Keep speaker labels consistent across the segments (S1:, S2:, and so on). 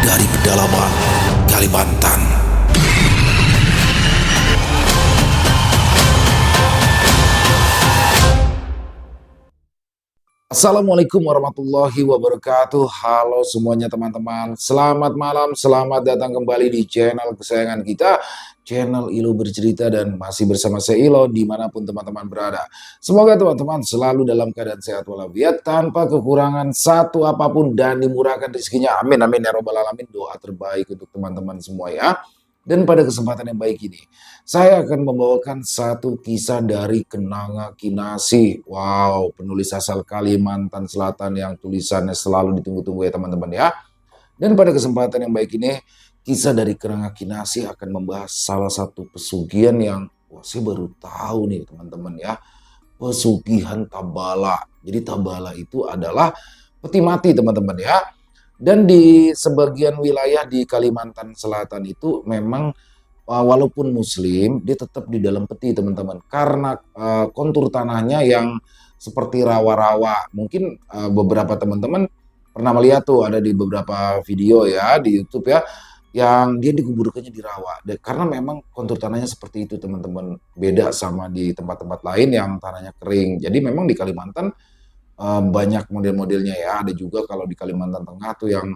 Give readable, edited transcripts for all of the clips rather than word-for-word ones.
S1: dari pedalaman Kalimantan. Assalamualaikum warahmatullahi wabarakatuh. Halo semuanya teman-teman. Selamat malam, selamat datang kembali di channel kesayangan kita, channel Ilo Bercerita, dan masih bersama saya Ilo dimanapun teman-teman berada. Semoga teman-teman selalu dalam keadaan sehat walafiat, tanpa kekurangan satu apapun, dan dimurahkan rezekinya. Amin amin ya robbal alamin. Doa terbaik untuk teman-teman semua ya. Dan pada kesempatan yang baik ini, saya akan membawakan satu kisah dari Kenanga Kinasih. Wow, penulis asal Kalimantan Selatan yang tulisannya selalu ditunggu-tunggu ya teman-teman ya. Dan pada kesempatan yang baik ini, kisah dari Kenanga Kinasih akan membahas salah satu pesugihan yang saya baru tahu nih teman-teman ya. Pesugihan Tabala. Jadi Tabala itu adalah peti mati teman-teman ya. Dan di sebagian wilayah di Kalimantan Selatan itu memang walaupun muslim, dia tetap di dalam peti teman-teman. Karena kontur tanahnya yang seperti rawa-rawa. Mungkin beberapa teman-teman pernah melihat tuh ada di beberapa video ya di YouTube ya, yang dia dikuburkannya di rawa. Karena memang kontur tanahnya seperti itu teman-teman. Beda sama di tempat-tempat lain yang tanahnya kering. Jadi memang di Kalimantan banyak model-modelnya ya. Ada juga kalau di Kalimantan Tengah tuh yang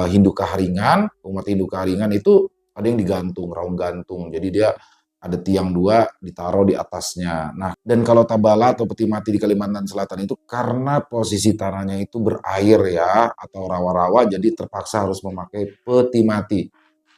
S1: Hindu Kaharingan, umat Hindu Kaharingan itu ada yang digantung, raung gantung. Jadi dia ada tiang dua ditaruh di atasnya. Nah, dan kalau Tabala atau peti mati di Kalimantan Selatan itu karena posisi tanahnya itu berair ya atau rawa-rawa, jadi terpaksa harus memakai peti mati.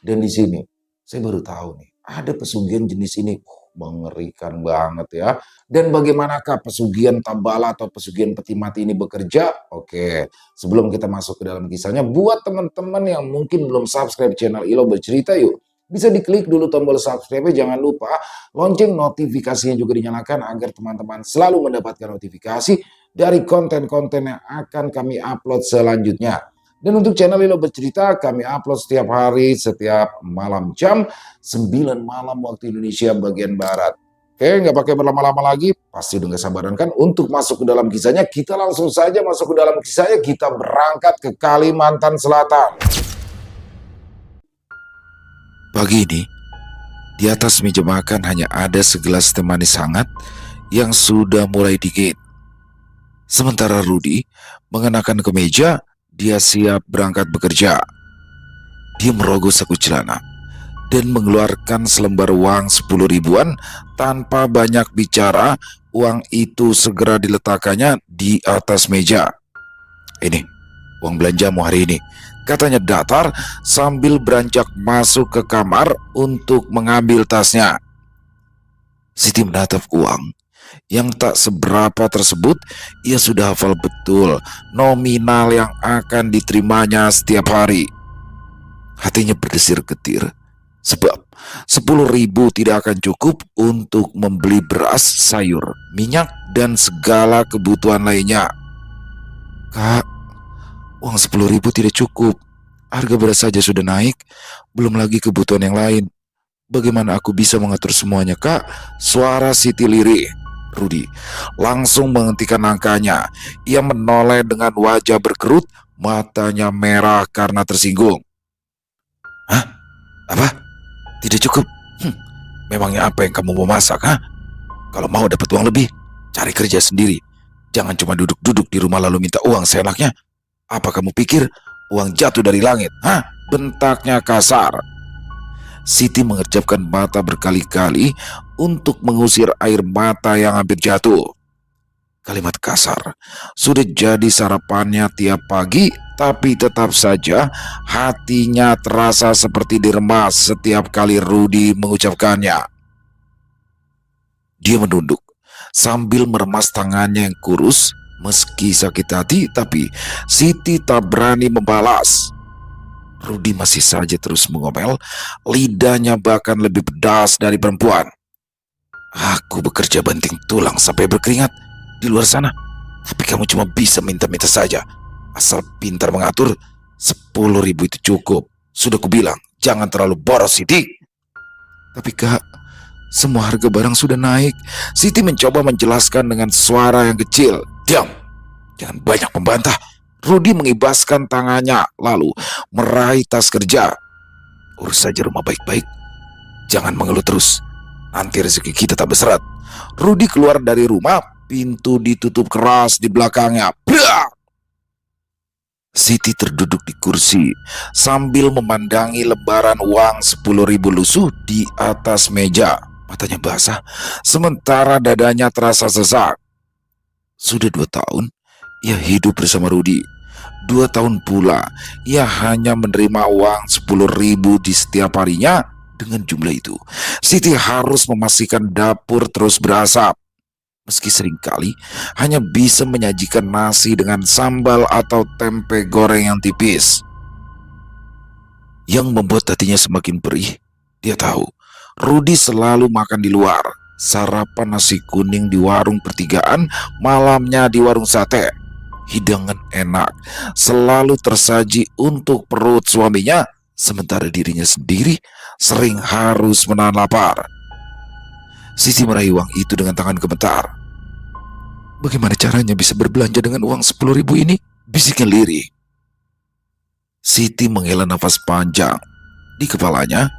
S1: Dan di sini saya baru tahu nih ada pesugihan jenis ini. Mengerikan banget ya. Dan bagaimanakah pesugihan Tabala atau pesugihan peti mati ini bekerja? Oke, sebelum kita masuk ke dalam kisahnya, buat teman-teman yang mungkin belum subscribe channel Ilo Bercerita, yuk bisa diklik dulu tombol subscribe, jangan lupa lonceng notifikasinya juga dinyalakan agar teman-teman selalu mendapatkan notifikasi dari konten-konten yang akan kami upload selanjutnya. Dan untuk channel Ilo Bercerita, kami upload setiap hari, setiap malam jam 9 malam waktu Indonesia bagian Barat. Oke, nggak pakai berlama-lama lagi, pasti udah gak sabaran kan untuk masuk ke dalam kisahnya. Kita langsung saja masuk ke dalam kisahnya, kita berangkat ke Kalimantan Selatan.
S2: Pagi ini, di atas meja makan hanya ada segelas teh manis hangat yang sudah mulai dingin. Sementara Rudi mengenakan kemeja, dia siap berangkat bekerja. Dia merogoh saku celana dan mengeluarkan selembar uang 10 ribuan. Tanpa banyak bicara, uang itu segera diletakkannya di atas meja. "Ini uang belanjamu hari ini," katanya datar sambil beranjak masuk ke kamar untuk mengambil tasnya. Siti menatap uang yang tak seberapa tersebut. Ia sudah hafal betul nominal yang akan diterimanya setiap hari. Hatinya berdesir-getir, sebab 10 ribu tidak akan cukup untuk membeli beras, sayur, minyak, dan segala kebutuhan lainnya. "Kak, uang 10 ribu tidak cukup. Harga beras saja sudah naik, belum lagi kebutuhan yang lain. Bagaimana aku bisa mengatur semuanya, Kak?" Suara Siti lirih. Rudi langsung menghentikan langkahnya. Ia menoleh dengan wajah berkerut, matanya merah karena tersinggung. "Hah? Apa? Tidak cukup? Memangnya apa yang kamu mau masak, ha? Kalau mau dapat uang lebih, cari kerja sendiri. Jangan cuma duduk-duduk di rumah lalu minta uang seenaknya. Apa kamu pikir uang jatuh dari langit, ha?" bentaknya kasar. Siti mengerjapkan mata berkali-kali untuk mengusir air mata yang hampir jatuh. Kalimat kasar sudah jadi sarapannya tiap pagi, tapi tetap saja hatinya terasa seperti diremas setiap kali Rudi mengucapkannya. Dia menunduk sambil meremas tangannya yang kurus. Meski sakit hati, tapi Siti tak berani membalas. Rudi masih saja terus mengomel, lidahnya bahkan lebih pedas dari perempuan. "Aku bekerja banting tulang sampai berkeringat di luar sana, tapi kamu cuma bisa minta-minta saja. Asal pintar mengatur, 10 ribu itu cukup. Sudah kubilang, jangan terlalu boros, Siti." "Tapi Kak, semua harga barang sudah naik." Siti mencoba menjelaskan dengan suara yang kecil. "Diam, jangan banyak membantah. Rudi mengibaskan tangannya lalu meraih tas kerja. Urus saja rumah baik-baik. Jangan mengeluh terus. Nanti rezeki kita tak berseret. Rudi keluar dari rumah, pintu ditutup keras di belakangnya. Blah! Siti terduduk di kursi sambil memandangi lembaran uang 10.000 lusuh di atas meja. Matanya basah, sementara dadanya terasa sesak. Sudah 2 tahun ia hidup bersama Rudi. 2 tahun pula ia hanya menerima uang 10.000 di setiap harinya. Dengan jumlah itu, Siti harus memastikan dapur terus berasap. Meski seringkali hanya bisa menyajikan nasi dengan sambal atau tempe goreng yang tipis. Yang membuat hatinya semakin perih, dia tahu Rudi selalu makan di luar. Sarapan nasi kuning di warung pertigaan, malamnya di warung sate. Hidangan enak selalu tersaji untuk perut suaminya, sementara dirinya sendiri sering harus menahan lapar. Siti meraih uang itu dengan tangan gemetar. Bagaimana caranya bisa berbelanja dengan uang 10.000 ini? Bisiknya lirih. Siti menghela nafas panjang. Di kepalanya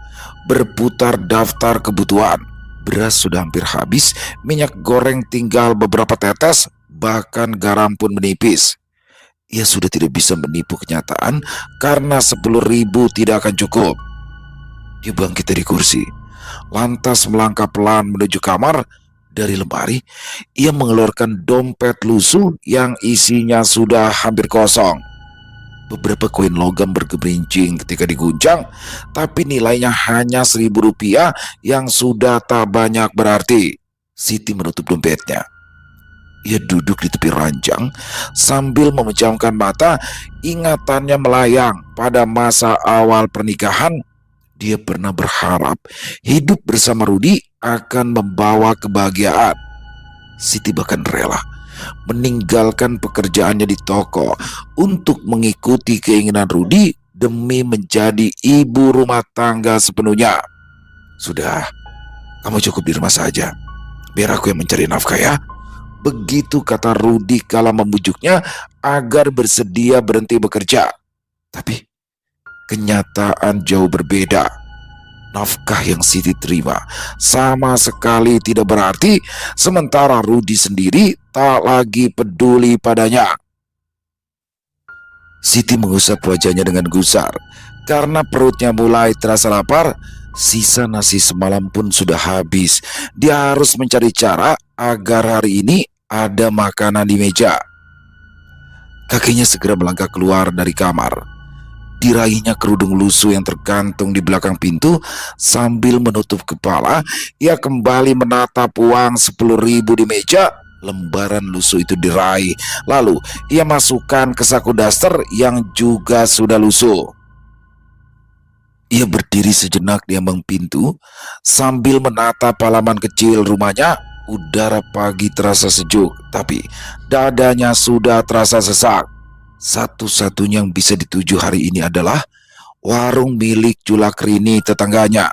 S2: berputar daftar kebutuhan. Beras sudah hampir habis, minyak goreng tinggal beberapa tetes, bahkan garam pun menipis. Ia sudah tidak bisa menipu kenyataan karena 10.000 tidak akan cukup. Dia bangkit dari kursi, lantas melangkah pelan menuju kamar. Dari lemari, ia mengeluarkan dompet lusuh yang isinya sudah hampir kosong. Beberapa koin logam bergerincing ketika diguncang, tapi nilainya hanya 1.000 rupiah yang sudah tak banyak berarti. Siti menutup dompetnya. Ia duduk di tepi ranjang sambil memejamkan mata. Ingatannya melayang pada masa awal pernikahan. Dia pernah berharap hidup bersama Rudi akan membawa kebahagiaan. Siti bahkan rela meninggalkan pekerjaannya di toko untuk mengikuti keinginan Rudi demi menjadi ibu rumah tangga sepenuhnya. Sudah, kamu cukup di rumah saja. Biar aku yang mencari nafkah ya. Begitu kata Rudi kala membujuknya agar bersedia berhenti bekerja. Tapi kenyataan jauh berbeda. Nafkah yang Siti terima sama sekali tidak berarti, sementara Rudi sendiri tak lagi peduli padanya. Siti mengusap wajahnya dengan gusar karena perutnya mulai terasa lapar. Sisa nasi semalam pun sudah habis. Dia harus mencari cara agar hari ini ada makanan di meja. Kakinya segera melangkah keluar dari kamar. Diraihnya kerudung lusuh yang tergantung di belakang pintu. Sambil menutup kepala, ia kembali menatap uang 10.000 di meja. Lembaran lusuh itu diraih. Lalu ia masukkan ke saku daster yang juga sudah lusuh. Ia berdiri sejenak di ambang pintu sambil menatap halaman kecil rumahnya. Udara pagi terasa sejuk, tapi dadanya sudah terasa sesak. Satu-satunya yang bisa dituju hari ini adalah warung milik Julakrini tetangganya.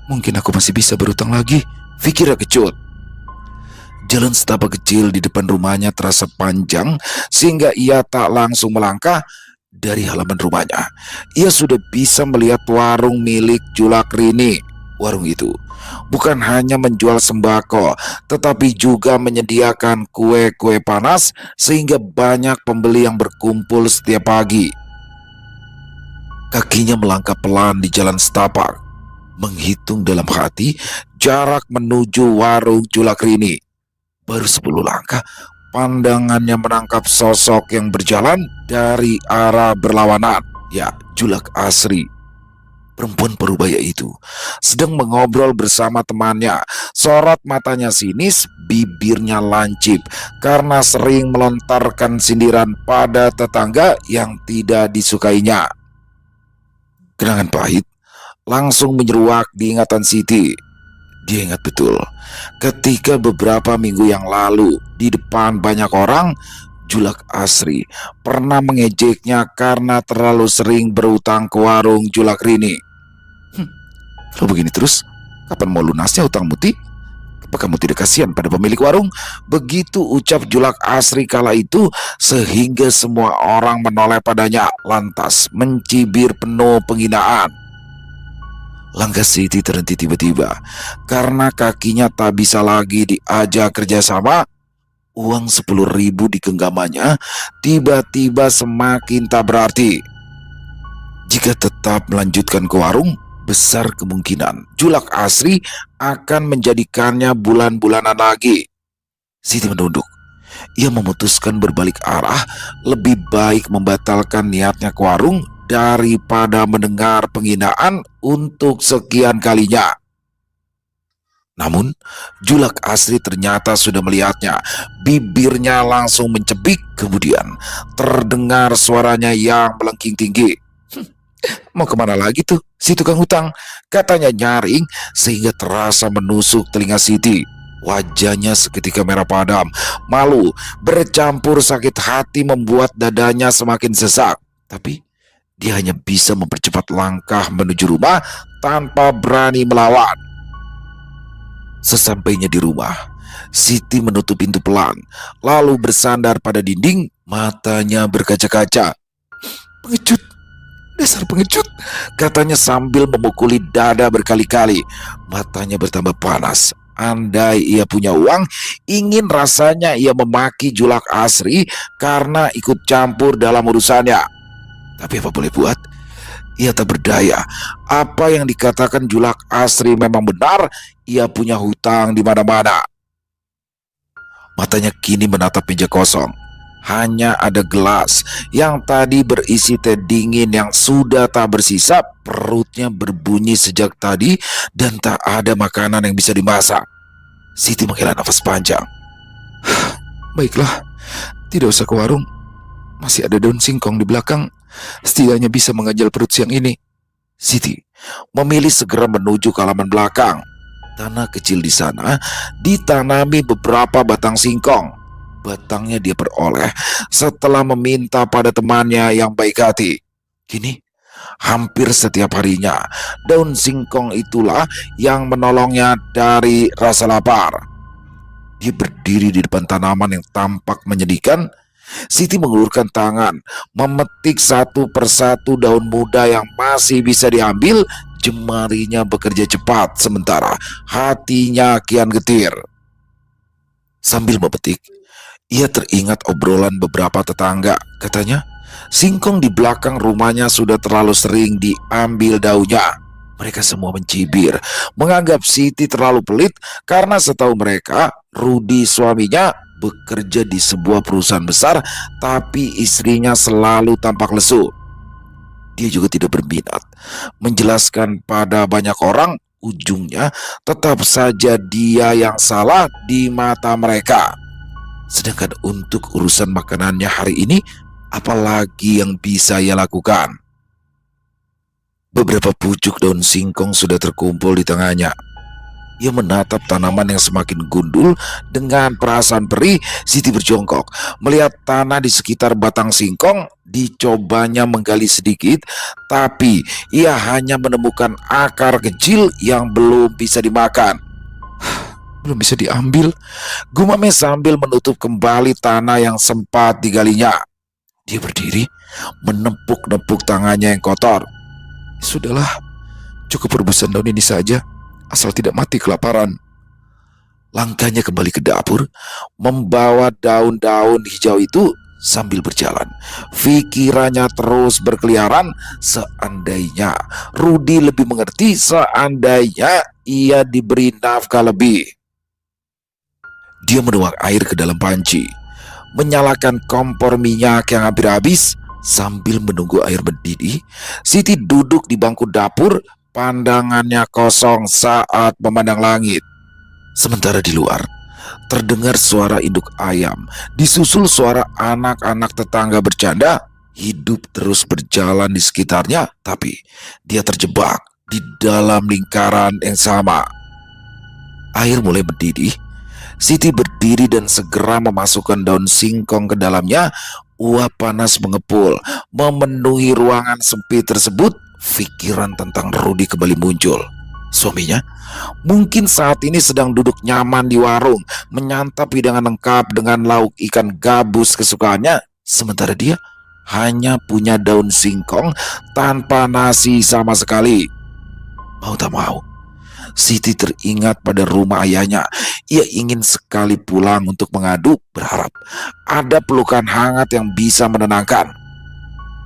S2: Mungkin aku masih bisa berutang lagi, pikirnya kecut. Jalan setapak kecil di depan rumahnya terasa panjang sehingga ia tak langsung melangkah. Dari halaman rumahnya, ia sudah bisa melihat warung milik Julakrini. Warung itu bukan hanya menjual sembako, tetapi juga menyediakan kue-kue panas sehingga banyak pembeli yang berkumpul setiap pagi. Kakinya melangkah pelan di jalan setapak, menghitung dalam hati jarak menuju warung Julakrini. Baru 10 langkah, pandangannya menangkap sosok yang berjalan dari arah berlawanan. Ya, Julak Asri. Perempuan parubaya itu sedang mengobrol bersama temannya. Sorot matanya sinis, bibirnya lancip karena sering melontarkan sindiran pada tetangga yang tidak disukainya. Kenangan pahit langsung menyeruak di ingatan Siti. Dia ingat betul ketika beberapa minggu yang lalu di depan banyak orang, Julak Asri pernah mengejeknya karena terlalu sering berutang ke warung Julakrini. Kalau begini terus, kapan mau lunasnya utang muti? Apa kamu tidak kasihan pada pemilik warung? Begitu ucap Julak Asri kala itu, sehingga semua orang menoleh padanya, lantas mencibir penuh penghinaan. Langkah Siti terhenti tiba-tiba, karena kakinya tak bisa lagi diajak kerjasama. Uang 10.000 di genggamannya tiba-tiba semakin tak berarti. Jika tetap melanjutkan ke warung, besar kemungkinan Julak Asri akan menjadikannya bulan-bulanan lagi. Siti menunduk. Ia memutuskan berbalik arah, lebih baik membatalkan niatnya ke warung daripada mendengar penghinaan untuk sekian kalinya. Namun, Julak Asri ternyata sudah melihatnya. Bibirnya langsung mencebik, kemudian terdengar suaranya yang melengking tinggi. Mau kemana lagi tuh si tukang hutang? Katanya nyaring sehingga terasa menusuk telinga Siti. Wajahnya seketika merah padam. Malu bercampur sakit hati membuat dadanya semakin sesak. Tapi dia hanya bisa mempercepat langkah menuju rumah tanpa berani melawan. Sesampainya di rumah, Siti menutup pintu pelan, lalu bersandar pada dinding, matanya berkaca-kaca. Pengecut, dasar pengecut, katanya sambil memukuli dada berkali-kali. Matanya bertambah panas. Andai ia punya uang, ingin rasanya ia memaki Julak Asri karena ikut campur dalam urusannya. Tapi apa boleh buat? Ia tak berdaya. Apa yang dikatakan Julak Asri memang benar. Ia punya hutang di mana-mana. Matanya kini menatap meja kosong. Hanya ada gelas yang tadi berisi teh dingin yang sudah tak bersisa. Perutnya berbunyi sejak tadi dan tak ada makanan yang bisa dimasak. Siti menghela nafas panjang. Baiklah, tidak usah ke warung. Masih ada daun singkong di belakang. Setidaknya bisa mengajal perut siang ini. Siti memilih segera menuju ke halaman belakang. Tanah kecil di sana ditanami beberapa batang singkong. Batangnya dia peroleh setelah meminta pada temannya yang baik hati. Kini, hampir setiap harinya, daun singkong itulah yang menolongnya dari rasa lapar. Dia berdiri di depan tanaman yang tampak menyedihkan. Siti mengulurkan tangan, memetik satu persatu daun muda yang masih bisa diambil. Jemarinya bekerja cepat, sementara hatinya kian getir. Sambil memetik, ia teringat obrolan beberapa tetangga. Katanya, singkong di belakang rumahnya sudah terlalu sering diambil daunnya. Mereka semua mencibir, menganggap Siti terlalu pelit karena setahu mereka, Rudi suaminya bekerja di sebuah perusahaan besar, tapi istrinya selalu tampak lesu. Dia juga tidak berminat menjelaskan pada banyak orang. Ujungnya tetap saja dia yang salah di mata mereka. Sedangkan untuk urusan makanannya hari ini, apalagi yang bisa ia lakukan? Beberapa pucuk daun singkong sudah terkumpul di tangannya. Ia menatap tanaman yang semakin gundul dengan perasaan perih. Siti berjongkok melihat tanah di sekitar batang singkong. Dicobanya menggali sedikit, tapi ia hanya menemukan akar kecil yang belum bisa dimakan. Belum bisa diambil, gumamnya sambil menutup kembali tanah yang sempat digalinya. Dia berdiri, menepuk-nepuk tangannya yang kotor. Sudahlah, cukup rebusan daun ini saja, asal tidak mati kelaparan. Langkahnya kembali ke dapur, membawa daun-daun hijau itu sambil berjalan. Pikirannya terus berkeliaran. Seandainya Rudi lebih mengerti, seandainya ia diberi nafkah lebih. Dia menuang air ke dalam panci, menyalakan kompor minyak yang hampir habis. Sambil menunggu air mendidih, Siti duduk di bangku dapur. Pandangannya kosong saat memandang langit. Sementara di luar terdengar suara induk ayam, disusul suara anak-anak tetangga bercanda. Hidup terus berjalan di sekitarnya, tapi dia terjebak di dalam lingkaran yang sama. Air mulai mendidih. Siti berdiri dan segera memasukkan daun singkong ke dalamnya. Uap panas mengepul, memenuhi ruangan sempit tersebut. Pikiran tentang Rudi kembali muncul. Suaminya mungkin saat ini sedang duduk nyaman di warung, menyantap hidangan lengkap dengan lauk ikan gabus kesukaannya, sementara dia hanya punya daun singkong tanpa nasi sama sekali. Mau tak mau, Siti teringat pada rumah ayahnya. Ia ingin sekali pulang untuk mengadu, berharap ada pelukan hangat yang bisa menenangkan.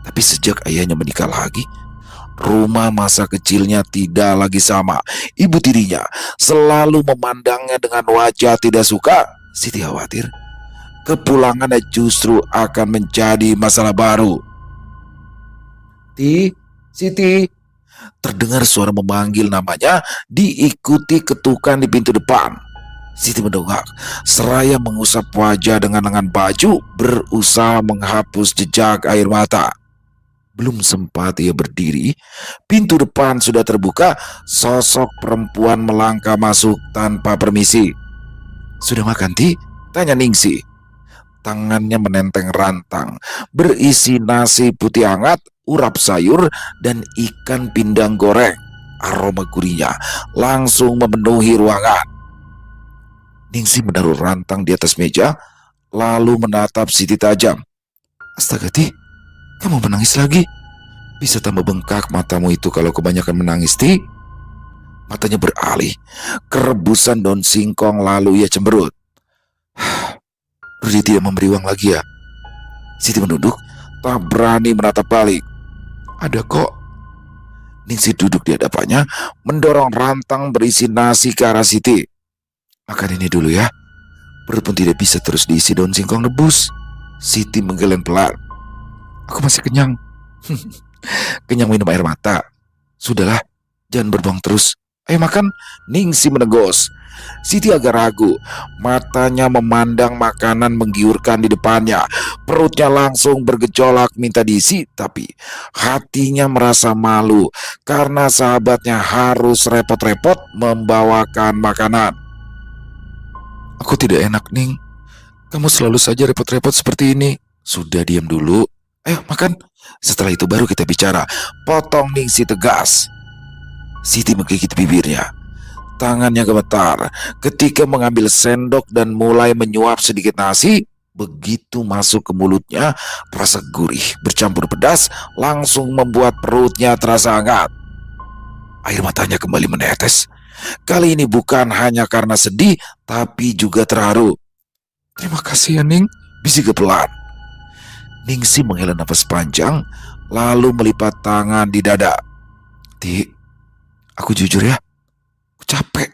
S2: Tapi sejak ayahnya menikah lagi, rumah masa kecilnya tidak lagi sama. Ibu tirinya selalu memandangnya dengan wajah tidak suka. Siti khawatir kepulangannya justru akan menjadi masalah baru. Siti, terdengar suara memanggil namanya, diikuti ketukan di pintu depan. Siti mendongak, seraya mengusap wajah dengan lengan baju, berusaha menghapus jejak air mata. Belum sempat ia berdiri, pintu depan sudah terbuka. Sosok perempuan melangkah masuk tanpa permisi. "Sudah makan, Ti?" tanya Ningsi. Tangannya menenteng rantang berisi nasi putih hangat, urap sayur, dan ikan pindang goreng. Aroma gurihnya langsung memenuhi ruangan. Ningsi menaruh rantang di atas meja, lalu menatap Siti tajam. "Astaga, Ti, kamu menangis lagi? Bisa tambah bengkak matamu itu kalau kebanyakan menangis, Ti." Matanya beralih ke rebusan daun singkong, lalu ia cemberut. "Rudi tidak memberi uang lagi ya?" Siti menunduk, tak berani menatap balik. "Ada kok." Ningsi duduk di hadapannya, mendorong rantang berisi nasi ke arah Siti. "Makan ini dulu ya. Perut pun tidak bisa terus diisi daun singkong rebus." Siti menggeleng pelan. "Aku masih kenyang." "Kenyang minum air mata. Sudahlah, jangan berbohong terus. Ayo makan." Ningsi menegos. Siti agak ragu. Matanya memandang makanan menggiurkan di depannya. Perutnya langsung bergejolak minta diisi, tapi hatinya merasa malu karena sahabatnya harus repot-repot membawakan makanan. "Aku tidak enak, Ning. Kamu selalu saja repot-repot seperti ini." "Sudah, diam dulu. Ayo makan. Setelah itu baru kita bicara," potong Ningsi tegas. Siti menggigit bibirnya. Tangannya gemetar ketika mengambil sendok dan mulai menyuap sedikit nasi. Begitu masuk ke mulutnya, rasa gurih bercampur pedas langsung membuat perutnya terasa hangat. Air matanya kembali menetes. Kali ini bukan hanya karena sedih, tapi juga terharu. "Terima kasih ya, Ning," bisik pelan. Ningsi menghela nafas panjang, lalu melipat tangan di dada. "Ti, aku jujur ya, aku capek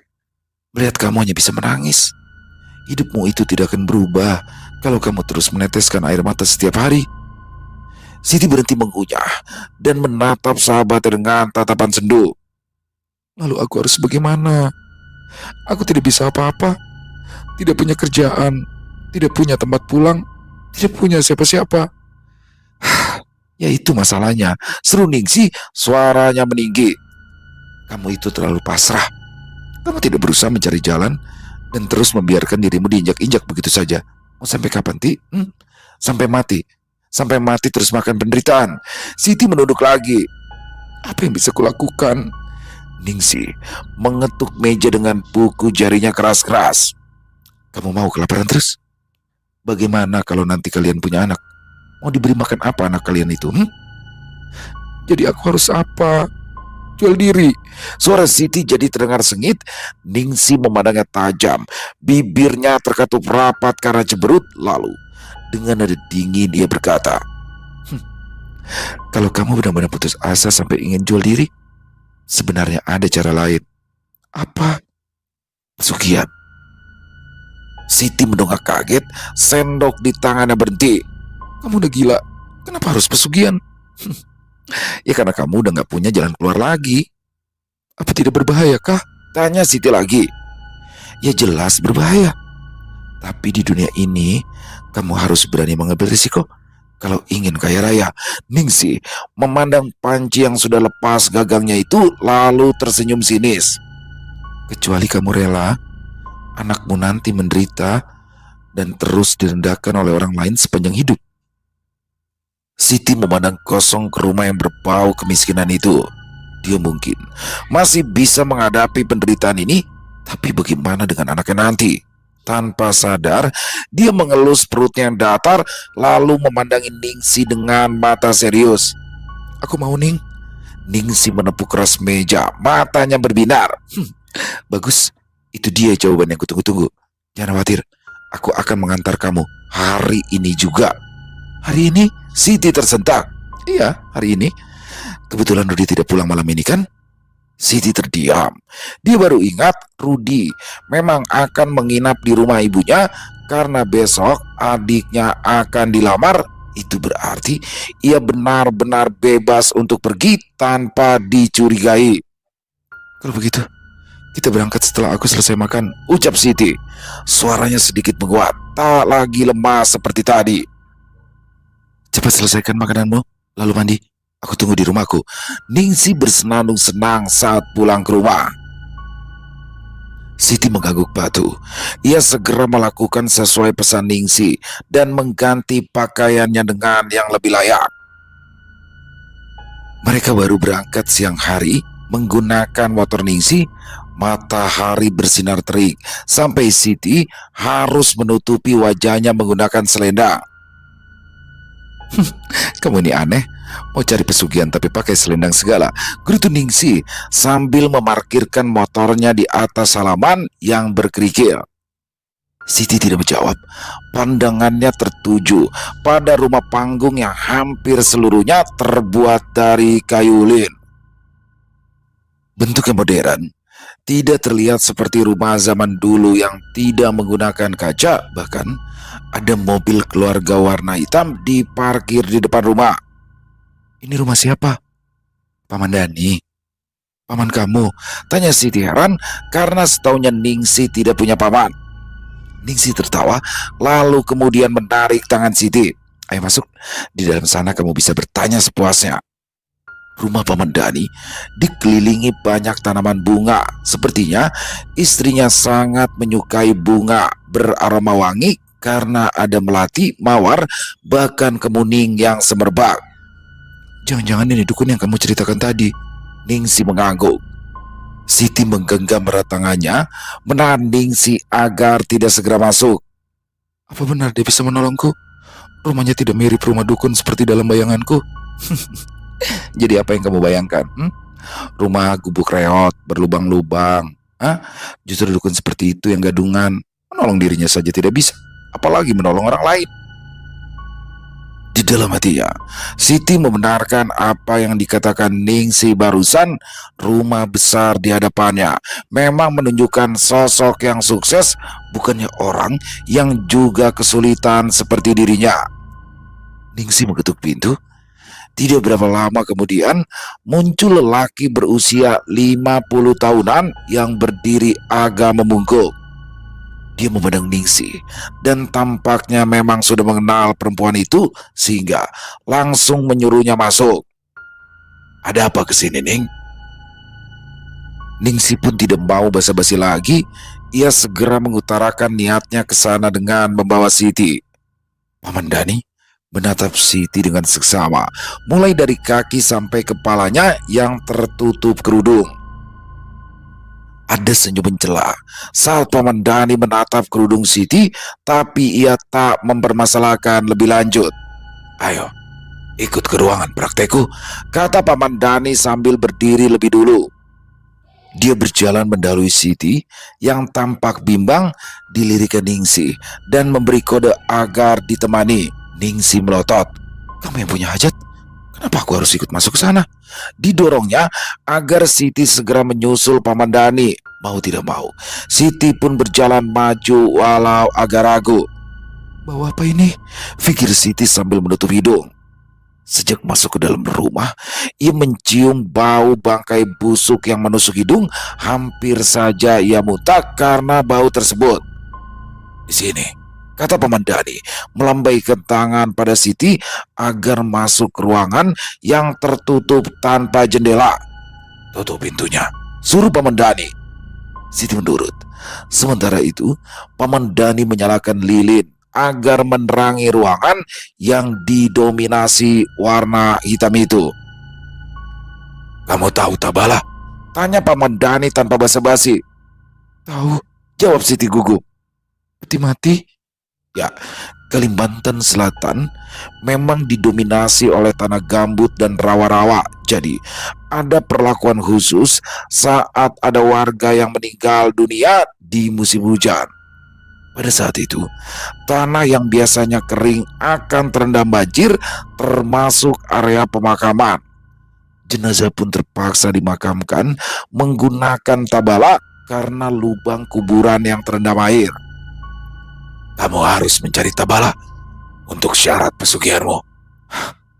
S2: melihat kamu hanya bisa menangis. Hidupmu itu tidak akan berubah kalau kamu terus meneteskan air mata setiap hari." Siti berhenti mengunyah dan menatap sahabatnya dengan tatapan sendu. "Lalu aku harus bagaimana? Aku tidak bisa apa-apa. Tidak punya kerjaan, tidak punya tempat pulang, tidak punya siapa-siapa." "Ya itu masalahnya," seru Ningsi, suaranya meninggi. "Kamu itu terlalu pasrah. Kamu tidak berusaha mencari jalan dan terus membiarkan dirimu diinjak-injak begitu saja. Mau sampai kapan, Ti? Sampai mati. Sampai mati terus makan penderitaan." Siti menunduk lagi. "Apa yang bisa kulakukan?" Ningsi mengetuk meja dengan buku jarinya keras-keras. "Kamu mau kelaparan terus? Bagaimana kalau nanti kalian punya anak? Mau diberi makan apa anak kalian itu? Jadi aku harus apa? Jual diri?" Suara Siti jadi terdengar sengit. Ningsi memandangnya tajam. Bibirnya terkatup rapat karena cemberut. Lalu dengan nada dingin dia berkata, "Kalau kamu benar-benar putus asa sampai ingin jual diri, sebenarnya ada cara lain." "Apa?" "Pesugihan." Siti mendongak kaget. Sendok di tangannya berhenti. "Kamu udah gila. Kenapa harus pesugihan?" "Ya karena kamu udah gak punya jalan keluar lagi." "Apa tidak berbahaya kah?" tanya Siti lagi. "Ya jelas berbahaya. Tapi di dunia ini kamu harus berani mengambil risiko kalau ingin kaya raya." Ningsi memandang panci yang sudah lepas gagangnya itu, lalu tersenyum sinis. "Kecuali kamu rela anakmu nanti menderita dan terus direndahkan oleh orang lain sepanjang hidup." Siti memandang kosong ke rumah yang berbau kemiskinan itu. Dia mungkin masih bisa menghadapi penderitaan ini, tapi bagaimana dengan anaknya nanti? Tanpa sadar, dia mengelus perutnya yang datar, lalu memandangi Ningsi dengan mata serius. "Aku mau, Ning." Ningsi menepuk keras meja, matanya berbinar. Bagus, itu dia jawaban yang kutunggu-tunggu. Jangan khawatir, aku akan mengantar kamu hari ini juga. Hari ini? Siti tersentak. Iya, hari ini. Kebetulan Rudi tidak pulang malam ini kan? Siti terdiam. Dia baru ingat Rudi memang akan menginap di rumah ibunya karena besok adiknya akan dilamar. Itu berarti ia benar-benar bebas untuk pergi tanpa dicurigai. Kalau begitu, kita berangkat setelah aku selesai makan, ucap Siti. Suaranya sedikit menguat, tak lagi lemah seperti tadi. Cepat selesaikan makananmu, lalu mandi. Aku tunggu di rumahku. Ningsi bersenandung senang saat pulang ke rumah. Siti mengangguk batu. Ia segera melakukan sesuai pesan Ningsi dan mengganti pakaiannya dengan yang lebih layak. Mereka baru berangkat siang hari menggunakan motor Ningsi. Matahari bersinar terik sampai Siti harus menutupi wajahnya menggunakan selendang. Kamu ini aneh, mau cari pesugihan tapi pakai selendang segala, gerutu Ningsi sambil memarkirkan motornya di atas halaman yang berkerikil. Siti tidak menjawab. Pandangannya tertuju pada rumah panggung yang hampir seluruhnya terbuat dari kayu ulin. Bentuknya modern, tidak terlihat seperti rumah zaman dulu yang tidak menggunakan kaca. Bahkan ada mobil keluarga warna hitam diparkir di depan rumah. Ini rumah siapa? Paman Dani. Paman kamu? Tanya Siti heran karena setaunya Ningsi tidak punya paman. Ningsi tertawa lalu kemudian menarik tangan Siti. Ayo masuk, di dalam sana kamu bisa bertanya sepuasnya. Rumah Paman Dani dikelilingi banyak tanaman bunga. Sepertinya istrinya sangat menyukai bunga beraroma wangi karena ada melati, mawar, bahkan kemuning yang semerbak. Jangan-jangan ini dukun yang kamu ceritakan tadi, Ningsi mengangguk. Siti menggenggam erat tangannya, menahan Ningsi agar tidak segera masuk. Apa benar dia bisa menolongku? Rumahnya tidak mirip rumah dukun seperti dalam bayanganku. Jadi apa yang kamu bayangkan? Rumah gubuk reot, berlubang-lubang. Justru dukun seperti itu yang gadungan. Menolong dirinya saja tidak bisa, apalagi menolong orang lain. Di dalam hatinya, Siti membenarkan apa yang dikatakan Ningsi barusan. Rumah besar di hadapannya memang menunjukkan sosok yang sukses, bukannya orang yang juga kesulitan seperti dirinya. Ningsi mengetuk pintu. Tidak berapa lama kemudian muncul lelaki berusia 50 tahunan yang berdiri agak membungkuk. Dia memandang Ningsi dan tampaknya memang sudah mengenal perempuan itu sehingga langsung menyuruhnya masuk. Ada apa kesini, Ning? Ningsi pun tidak mau basa-basi lagi. Ia segera mengutarakan niatnya ke sana dengan membawa Siti. Paman Dani menatap Siti dengan seksama, mulai dari kaki sampai kepalanya yang tertutup kerudung. Ada senyum mencela saat Paman Dani menatap kerudung Siti, tapi ia tak mempermasalahkan lebih lanjut. Ayo, ikut ke ruangan praktekku, kata Paman Dani sambil berdiri lebih dulu. Dia berjalan mendahului Siti yang tampak bimbang, dilirikan Ningsi dan memberi kode agar ditemani. Ningsi melotot. Kamu yang punya hajat? Kenapa aku harus ikut masuk ke sana? Didorongnya agar Siti segera menyusul Paman Dani. Mau tidak mau, Siti pun berjalan maju walau agak ragu. Bawa apa ini? Pikir Siti sambil menutup hidung. Sejak masuk ke dalam rumah, ia mencium bau bangkai busuk yang menusuk hidung. Hampir saja ia muntah karena bau tersebut. Di sini, kata Paman Dani, melambaikan tangan pada Siti agar masuk ke ruangan yang tertutup tanpa jendela. Tutup pintunya, suruh Paman Dani. Siti menurut. Sementara itu, Paman Dani menyalakan lilin agar menerangi ruangan yang didominasi warna hitam itu. Kamu tahu Tabala? Tanya Paman Dani tanpa basa-basi.
S1: Tahu,
S2: Jawab Siti gugup.
S1: peti mati.
S2: Ya, Kalimantan Selatan memang didominasi oleh tanah gambut dan rawa-rawa. Jadi, ada perlakuan khusus saat ada warga yang meninggal dunia di musim hujan. Pada saat itu, tanah yang biasanya kering akan terendam banjir, termasuk area pemakaman. Jenazah pun terpaksa dimakamkan menggunakan tabala karena lubang kuburan yang terendam air. Kamu harus mencari tabala untuk syarat pesugihanmu,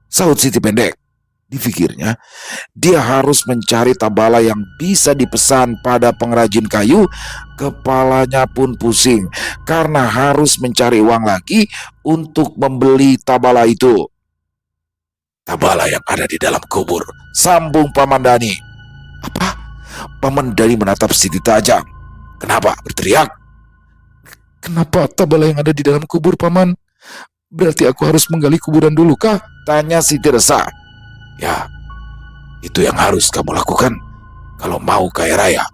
S2: sahut Siti pendek. Dipikirnya, dia harus mencari tabala yang bisa dipesan pada pengrajin kayu. Kepalanya pun pusing karena harus mencari uang lagi untuk membeli tabala itu. Tabala yang ada di dalam kubur, sambung Paman Dani. Apa? Paman Dani menatap Siti tajam. Kenapa berteriak?
S1: Kenapa tabala yang ada di dalam kubur, Paman? Berarti aku harus menggali kuburan dulu kah?
S2: Tanya Siti resah. Ya, itu yang harus kamu lakukan kalau mau kaya raya.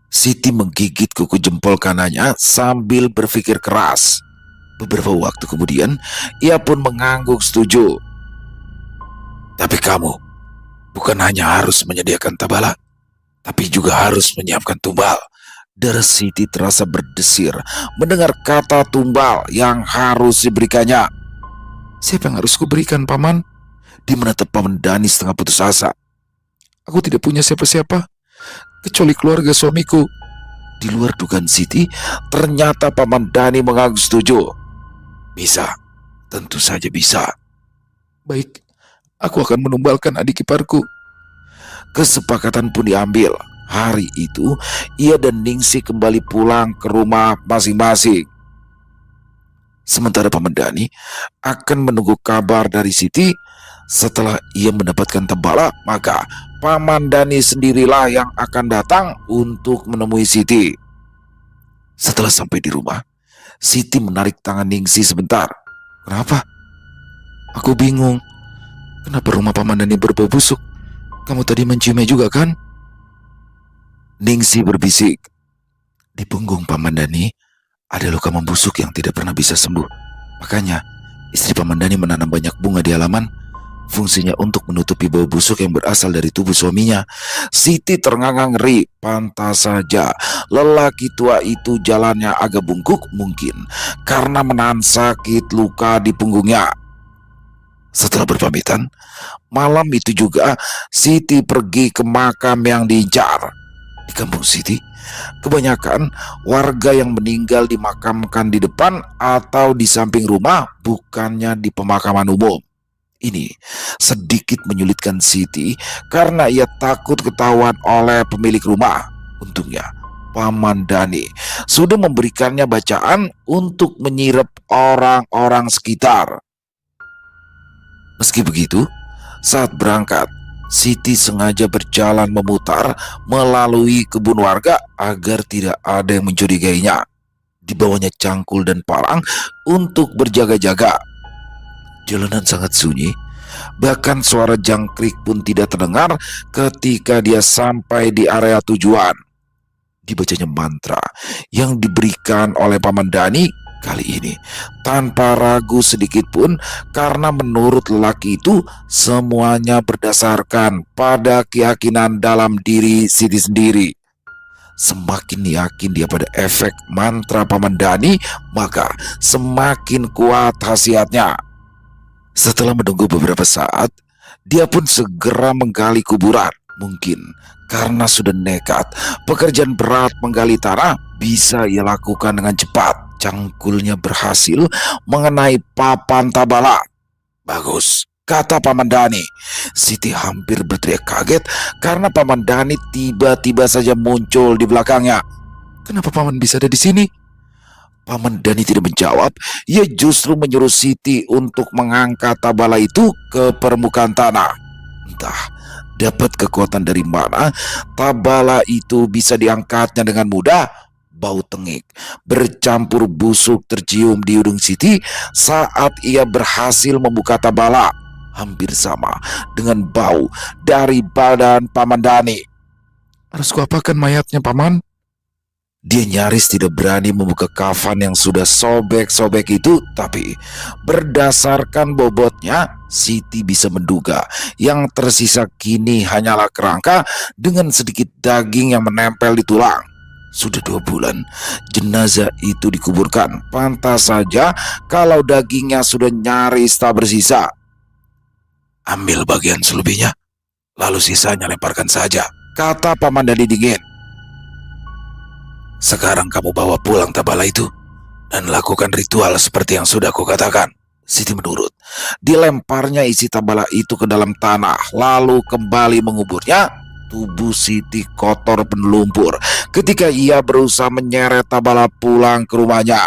S2: Siti menggigit kuku jempol kanannya sambil berpikir keras. Beberapa waktu kemudian, ia pun mengangguk setuju. Tapi kamu bukan hanya harus menyediakan tabala, tapi juga harus menyiapkan tumbal. Darah Siti terasa berdesir mendengar kata tumbal yang harus diberikannya.
S1: Siapa yang harus kuberikan, Paman?
S2: Dia menatap Paman Dani setengah putus asa.
S1: Aku tidak punya siapa-siapa, kecuali keluarga suamiku.
S2: Di luar dugaan Siti, ternyata Paman Dani mengangguk setuju. Bisa, tentu saja bisa.
S1: Baik, aku akan menumbalkan adik iparku.
S2: Kesepakatan pun diambil. Hari itu, ia dan Ningsih kembali pulang ke rumah masing-masing. Sementara Paman Dani akan menunggu kabar dari Siti. Setelah ia mendapatkan tabala, maka Paman Dani sendirilah yang akan datang untuk menemui Siti. Setelah sampai di rumah, Siti menarik tangan Ningsih sebentar.
S1: Kenapa? Aku bingung. Kenapa rumah Paman Dani berbau busuk? Kamu tadi menciumnya juga kan?
S2: Ningsih berbisik. Di punggung Paman Dani ada luka membusuk yang tidak pernah bisa sembuh. Makanya istri Paman Dani menanam banyak bunga di halaman. Fungsinya untuk menutupi bau busuk yang berasal dari tubuh suaminya. Siti ternganga ngeri. Pantas saja lelaki tua itu jalannya agak bungkuk, mungkin karena menahan sakit luka di punggungnya. Setelah berpamitan, malam itu juga Siti pergi ke makam yang diincar. Di kampung Siti, kebanyakan warga yang meninggal dimakamkan di depan atau di samping rumah, bukannya di pemakaman umum. Ini sedikit menyulitkan Siti karena ia takut ketahuan oleh pemilik rumah. Untungnya Paman Dani sudah memberikannya bacaan untuk menyirap orang-orang sekitar. Meski begitu, saat berangkat, Siti sengaja berjalan memutar melalui kebun warga agar tidak ada yang mencurigainya. Dibawanya cangkul dan parang untuk berjaga-jaga. Jalanan sangat sunyi, bahkan suara jangkrik pun tidak terdengar ketika dia sampai di area tujuan. Dibacanya mantra yang diberikan oleh Paman Dani kali ini tanpa ragu sedikit pun, karena menurut lelaki itu semuanya berdasarkan pada keyakinan dalam diri Siti sendiri. Semakin yakin dia pada efek mantra Paman Dani, maka semakin kuat khasiatnya. Setelah menunggu beberapa saat, dia pun segera menggali kuburan. Mungkin karena sudah nekat, pekerjaan berat menggali tanah bisa ia lakukan dengan cepat. Cangkulnya berhasil mengenai papan tabala. Bagus, kata Paman Dani. Siti hampir berteriak kaget karena Paman Dani tiba-tiba saja muncul di belakangnya.
S1: Kenapa Paman bisa ada di sini?
S2: Paman Dani tidak menjawab. Ia justru menyuruh Siti untuk mengangkat tabala itu ke permukaan tanah. Entah dapat kekuatan dari mana tabala itu bisa diangkatnya dengan mudah. Bau tengik bercampur busuk tercium di hidung Siti saat ia berhasil membuka tabala. hampir sama dengan bau dari badan Paman Dani. Harus kuapakan mayatnya, Paman? Dia nyaris tidak berani membuka kafan yang sudah sobek-sobek itu, tapi berdasarkan bobotnya, Siti bisa menduga yang tersisa kini hanyalah kerangka dengan sedikit daging yang menempel di tulang. Sudah 2 bulan jenazah itu dikuburkan. Pantas saja kalau dagingnya sudah nyaris tak bersisa. Ambil bagian selebihnya, lalu sisanya lemparkan saja, kata Paman Dani dingin. Sekarang kamu bawa pulang tabala itu dan lakukan ritual seperti yang sudah kukatakan. Siti menurut. Dilemparnya isi tabala itu ke dalam tanah, lalu kembali menguburnya. Tubuh Siti kotor penuh lumpur ketika ia berusaha menyeret tabala pulang ke rumahnya.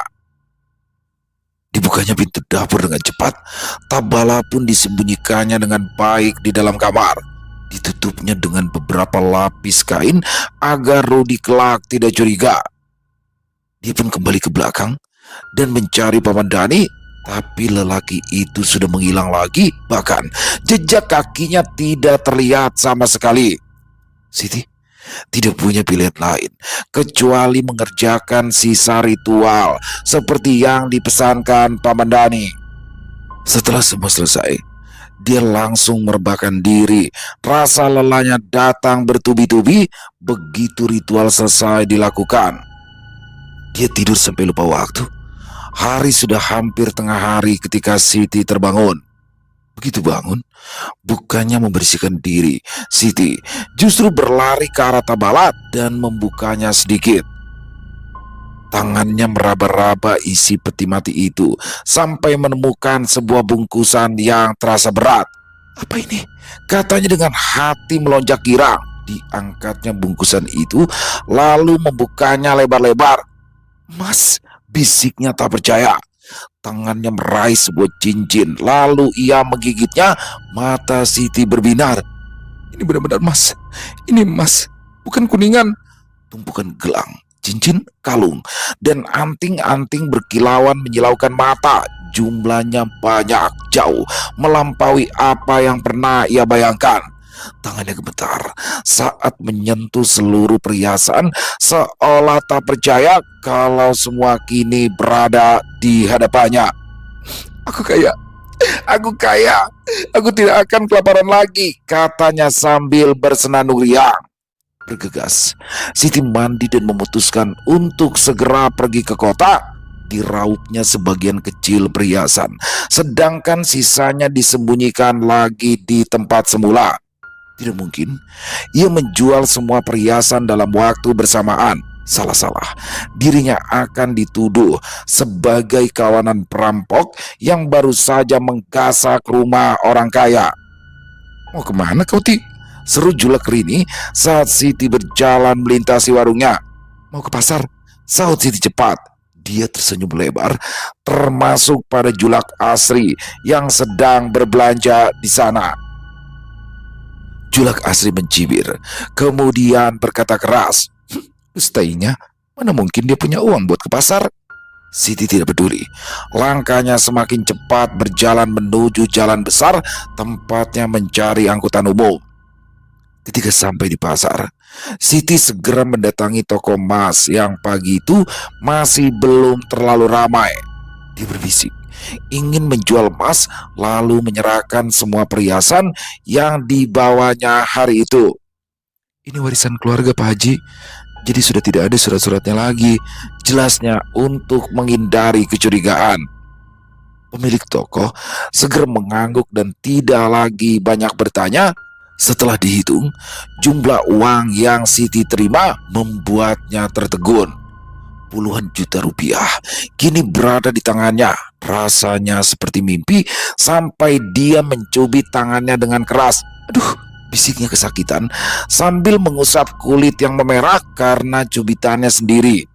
S2: Dibukanya pintu dapur dengan cepat, tabala pun disembunyikannya dengan baik di dalam kamar. Ditutupnya dengan beberapa lapis kain agar Rudi kelak tidak curiga. Dia pun kembali ke belakang dan mencari Paman Dani, tapi lelaki itu sudah menghilang lagi, bahkan jejak kakinya tidak terlihat sama sekali. Siti tidak punya pilihan lain kecuali mengerjakan sisa ritual seperti yang dipesankan Paman Dani. Setelah semua selesai, dia langsung merebahkan diri. Rasa lelahnya datang bertubi-tubi begitu ritual selesai dilakukan. Dia tidur sampai lupa waktu. Hari sudah hampir tengah hari ketika Siti terbangun. Begitu bangun, bukannya membersihkan diri, Siti justru berlari ke arah tabala dan membukanya sedikit. Tangannya meraba-raba isi peti mati itu sampai menemukan sebuah bungkusan yang terasa berat. Apa ini? Katanya dengan hati melonjak girang. Diangkatnya bungkusan itu lalu membukanya lebar-lebar. Mas, bisiknya tak percaya. Tangannya meraih sebuah cincin, lalu ia menggigitnya. Mata Siti berbinar. Ini benar-benar emas. Ini emas, bukan kuningan. Tumpukan gelang, cincin, kalung, dan anting-anting berkilauan menyilaukan mata. Jumlahnya banyak, jauh melampaui apa yang pernah ia bayangkan. Tangannya gemetar saat menyentuh seluruh perhiasan, seolah tak percaya kalau semua kini berada di hadapannya. Aku kaya, aku tidak akan kelaparan lagi, katanya sambil bersenandung riang. Bergegas, Siti mandi dan memutuskan untuk segera pergi ke kota. Diraupnya sebagian kecil perhiasan, sedangkan sisanya disembunyikan lagi di tempat semula. Tidak mungkin ia menjual semua perhiasan dalam waktu bersamaan. Salah-salah, dirinya akan dituduh sebagai kawanan perampok yang baru saja menggasak rumah orang kaya. Mau kemana kau, Ti? Seru Julak Rini saat Siti berjalan melintasi warungnya. Mau ke pasar, sahut Siti cepat. Dia tersenyum lebar, termasuk pada Julak Asri yang sedang berbelanja di sana. Julak Asri mencibir, kemudian berkata keras, "Dustainya, mana mungkin dia punya uang buat ke pasar?" Siti tidak peduli. Langkahnya semakin cepat berjalan menuju jalan besar, tempatnya mencari angkutan umum. Ketika sampai di pasar, Siti segera mendatangi toko emas yang pagi itu masih belum terlalu ramai. Dia berbisik, ingin menjual emas lalu menyerahkan semua perhiasan yang dibawanya hari itu. Ini warisan keluarga, Pak Haji, jadi sudah tidak ada surat-suratnya lagi, jelasnya untuk menghindari kecurigaan. Pemilik toko segera mengangguk dan tidak lagi banyak bertanya. Setelah dihitung, jumlah uang yang Siti terima membuatnya tertegun. Puluhan juta rupiah kini berada di tangannya. Rasanya seperti mimpi sampai dia mencubit tangannya dengan keras. Aduh, bisiknya kesakitan sambil mengusap kulit yang memerah karena cubitannya sendiri.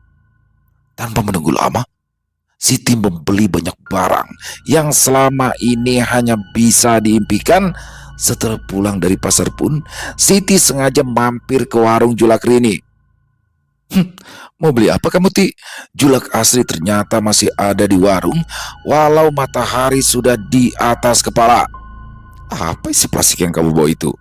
S2: Tanpa menunggu lama, Siti membeli banyak barang yang selama ini hanya bisa diimpikan. Setelah pulang dari pasar pun, Siti sengaja mampir ke warung Julak Rini. Mau beli apa kamu, Ti? Julak Asri ternyata masih ada di warung, walau matahari sudah di atas kepala. Apa isi plastik yang kamu bawa itu?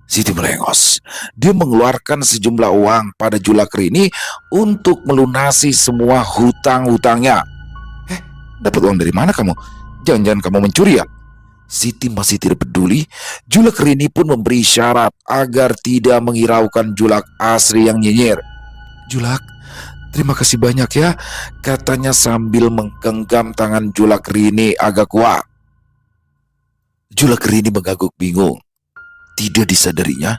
S2: Siti melengos. Dia mengeluarkan sejumlah uang pada Julak Rini untuk melunasi semua hutang-hutangnya. Eh, dapat uang dari mana kamu? Jangan-jangan kamu mencuri ya? Siti masih tidak peduli. Julak Rini pun memberi syarat agar tidak menghiraukan Julak Asri yang nyinyir. Julak, terima kasih banyak ya, katanya sambil menggenggam tangan Julak Rini agak kuat. Julak Rini mengangguk bingung. Tidak disadarinya,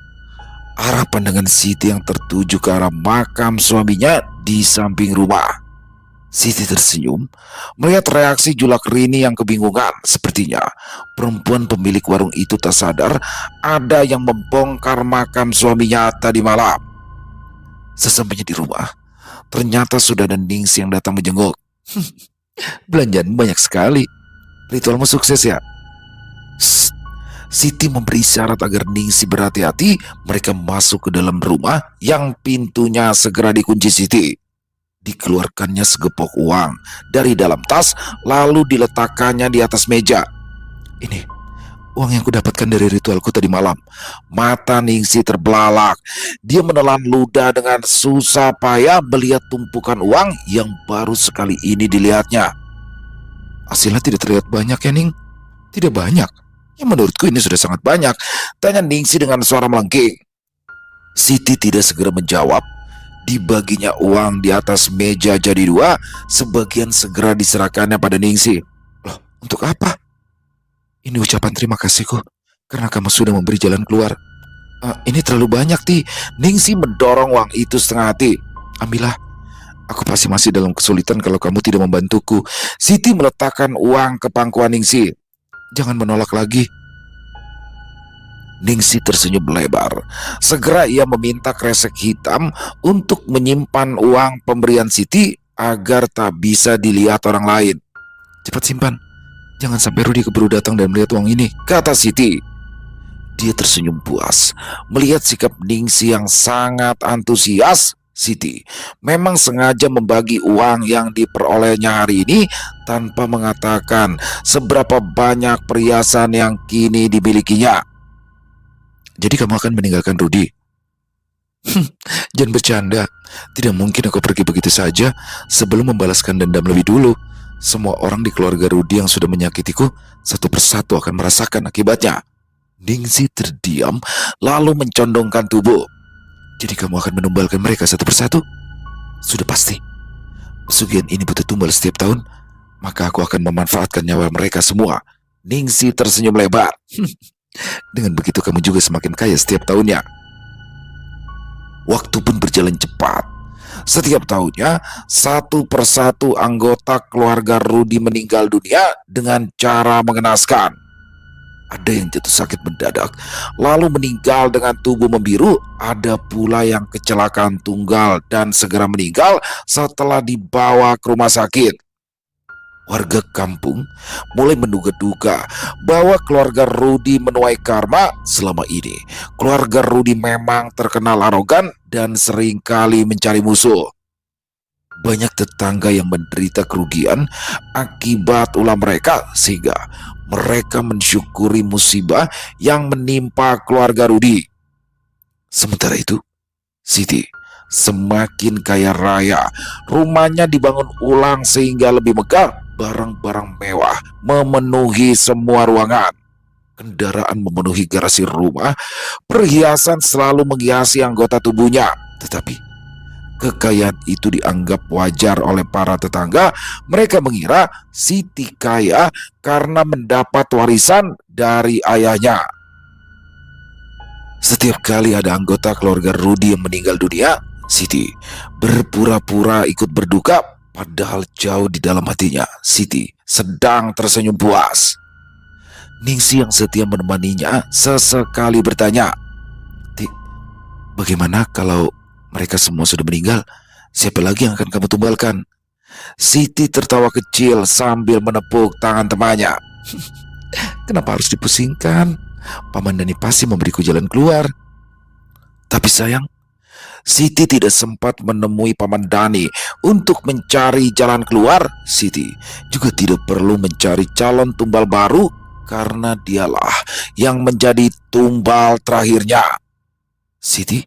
S2: arah pandangan Siti yang tertuju ke arah makam suaminya di samping rumah. Siti tersenyum melihat reaksi Julak Rini yang kebingungan. Sepertinya perempuan pemilik warung itu tak sadar ada yang membongkar makam suaminya tadi malam. Sesampainya di rumah, ternyata sudah ada Ningsi yang datang menjenguk. Belanjaan banyak sekali. Ritualmu sukses ya? Siti memberi syarat agar Ningsi berhati-hati. Mereka masuk ke dalam rumah yang pintunya segera dikunci Siti. Dikeluarkannya segepok uang dari dalam tas, lalu diletakkannya di atas meja. Ini uang yang kudapatkan dari ritualku tadi malam. Mata Ningsi terbelalak. Dia menelan ludah dengan susah payah melihat tumpukan uang yang baru sekali ini dilihatnya. Hasilnya tidak terlihat banyak ya, Ning? Tidak banyak. Ya menurutku ini sudah sangat banyak, tanya Ningsi dengan suara melengking. Siti tidak segera menjawab. Dibaginya uang di atas meja jadi dua, sebagian segera diserahkannya pada Ningsi. Loh, untuk apa? Ini ucapan terima kasihku, karena kamu sudah memberi jalan keluar. Ini terlalu banyak, Ti. Ningsi mendorong uang itu setengah hati. Ambillah, aku pasti masih dalam kesulitan kalau kamu tidak membantuku. Siti meletakkan uang ke pangkuan Ningsi. Jangan menolak lagi. Ningsi tersenyum lebar. Segera ia meminta kresek hitam untuk menyimpan uang pemberian Siti agar tak bisa dilihat orang lain. Cepat simpan. Jangan sampai Rudi keburu datang dan melihat uang ini, kata Siti. Dia tersenyum puas melihat sikap Ningsi yang sangat antusias. Siti memang sengaja membagi uang yang diperolehnya hari ini tanpa mengatakan seberapa banyak perhiasan yang kini dimilikinya. Jadi kamu akan meninggalkan Rudi? Jangan bercanda. Tidak mungkin aku pergi begitu saja sebelum membalaskan dendam lebih dulu. Semua orang di keluarga Rudi yang sudah menyakitiku satu persatu akan merasakan akibatnya. Ningsi terdiam lalu mencondongkan tubuh. Jadi kamu akan menumbalkan mereka satu persatu? Sudah pasti. Pesugihan ini butuh tumbal setiap tahun, maka aku akan memanfaatkan nyawa mereka semua. Ningsi tersenyum lebar. Dengan begitu kamu juga semakin kaya setiap tahunnya. Waktu pun berjalan cepat. Setiap tahunnya, satu persatu anggota keluarga Rudi meninggal dunia dengan cara mengenaskan. Ada yang jatuh sakit mendadak, lalu meninggal dengan tubuh membiru. Ada pula yang kecelakaan tunggal dan segera meninggal setelah dibawa ke rumah sakit. Warga kampung mulai menduga-duga bahwa keluarga Rudi menuai karma selama ini. Keluarga Rudi memang terkenal arogan dan seringkali mencari musuh. Banyak tetangga yang menderita kerugian akibat ulah mereka, sehingga mereka mensyukuri musibah yang menimpa keluarga Rudi. Sementara itu, Siti semakin kaya raya. Rumahnya dibangun ulang sehingga lebih megah. Barang-barang mewah memenuhi semua ruangan. Kendaraan memenuhi garasi rumah. Perhiasan selalu menghiasi anggota tubuhnya. Tetapi kekayaan itu dianggap wajar oleh para tetangga. Mereka mengira Siti kaya karena mendapat warisan dari ayahnya. Setiap kali ada anggota keluarga Rudi yang meninggal dunia, Siti berpura-pura ikut berduka, padahal jauh di dalam hatinya Siti sedang tersenyum puas. Ningsi yang setia menemaninya sesekali bertanya, "Ti, bagaimana kalau mereka semua sudah meninggal? Siapa lagi yang akan kamu tumbalkan?" Siti tertawa kecil sambil menepuk tangan temannya. "Kenapa harus dipusingkan? Paman Dani pasti memberiku jalan keluar." Tapi sayang, Siti tidak sempat menemui Paman Dani untuk mencari jalan keluar. Siti juga tidak perlu mencari calon tumbal baru karena dialah yang menjadi tumbal terakhirnya. Siti